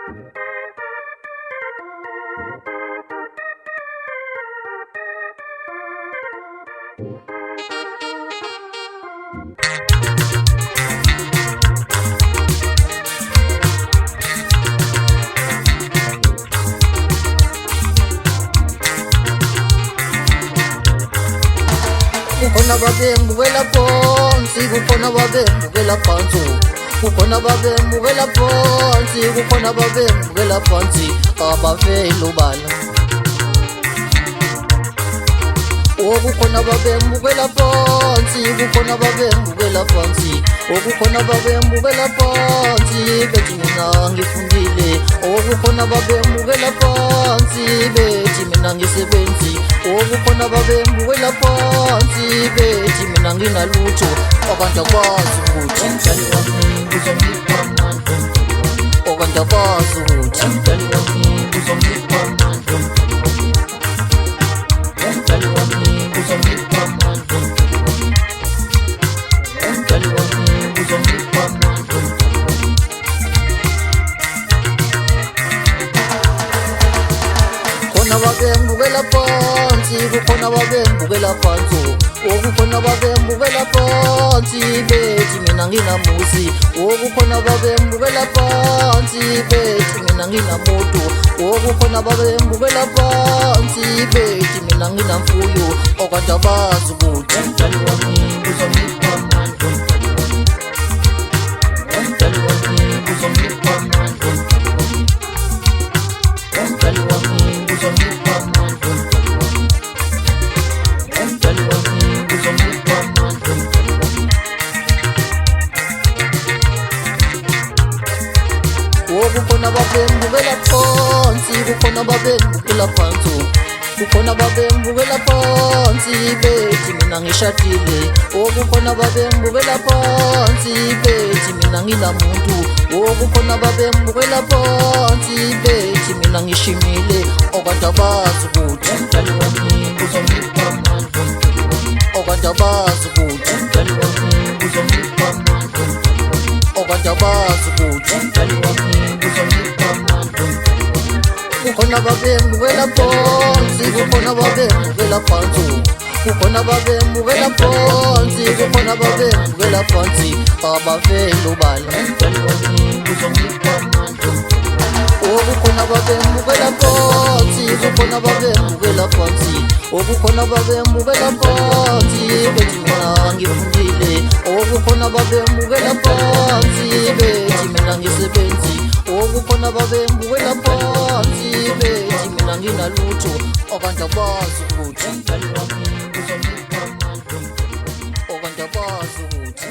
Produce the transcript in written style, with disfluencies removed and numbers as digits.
Kukhona babembukela phansi, kukhona babembukela phansi, kukhona babembukela phansi, kukhona babembukela phansi, abavela ubala. Kukhona babembukela phansi, kukhona babembukela phansi, kukhona babembukela phansi, bethi mina ngifundile. Kukhona babembukela phansi, bethi mina ngisebenzi. Kukhona babembukela phansi, bethi mina nginalutho. Abantu abazi ukuthi umdali wami uzongipha amandla, abantu abazi ukuthi umdali wami uzongipha amandla, umdali wami uzongipha amandla, umdali wami uzongipha amandla. Kukhona babembukela phansi, kukhona babembukela phansi, kukhona babembukela phansi, bethi mina nginamuzi. Kukhona babembukela phansi, bethi mina nginamoto. Kukhona babembukela phansi, bethi mina nginamfuyo. Abantu abazi ukuthi umdali wami uzongipha amandla, umdali wami uzongipha amandla, umdali wami uzongipha amandla, umdali wami uzongipha amandla. Kukhona babembukela phansi, kukhona babembukela phansi, kukhona babembukela phansi, bethi mina ngishadile. Kukhona babembukela phansi, bethi mina nginamuntu. Kukhona babembukela phansi, bethi mina ngishimile. Abantu abazi ukuthi umdali wami uzongipha amandla, abantu abazi ukuthi umdali wami uzongipha amandla, abantu abazi ukuthi umdali wami uzongipha amandla. Kukhona babembukela phansi, kukhona babembukela phansi, kukhona babembukela phansi, kukhona babembukela phansi, abavela ubala. Umdali wami uzongipha amandla. Kukhona babembukela phansi, kukhona babembukela phansi, kukhona babembukela phansi, bethi mina ngifundile. Kukhona babembukela phansi, bethi mina ngisebenzi. Kukhona babembukela phansi, bethi mina nginalutho. Abantu abazi ukuthi umdali wami uzongipha amandla, abantu abazi ukuthi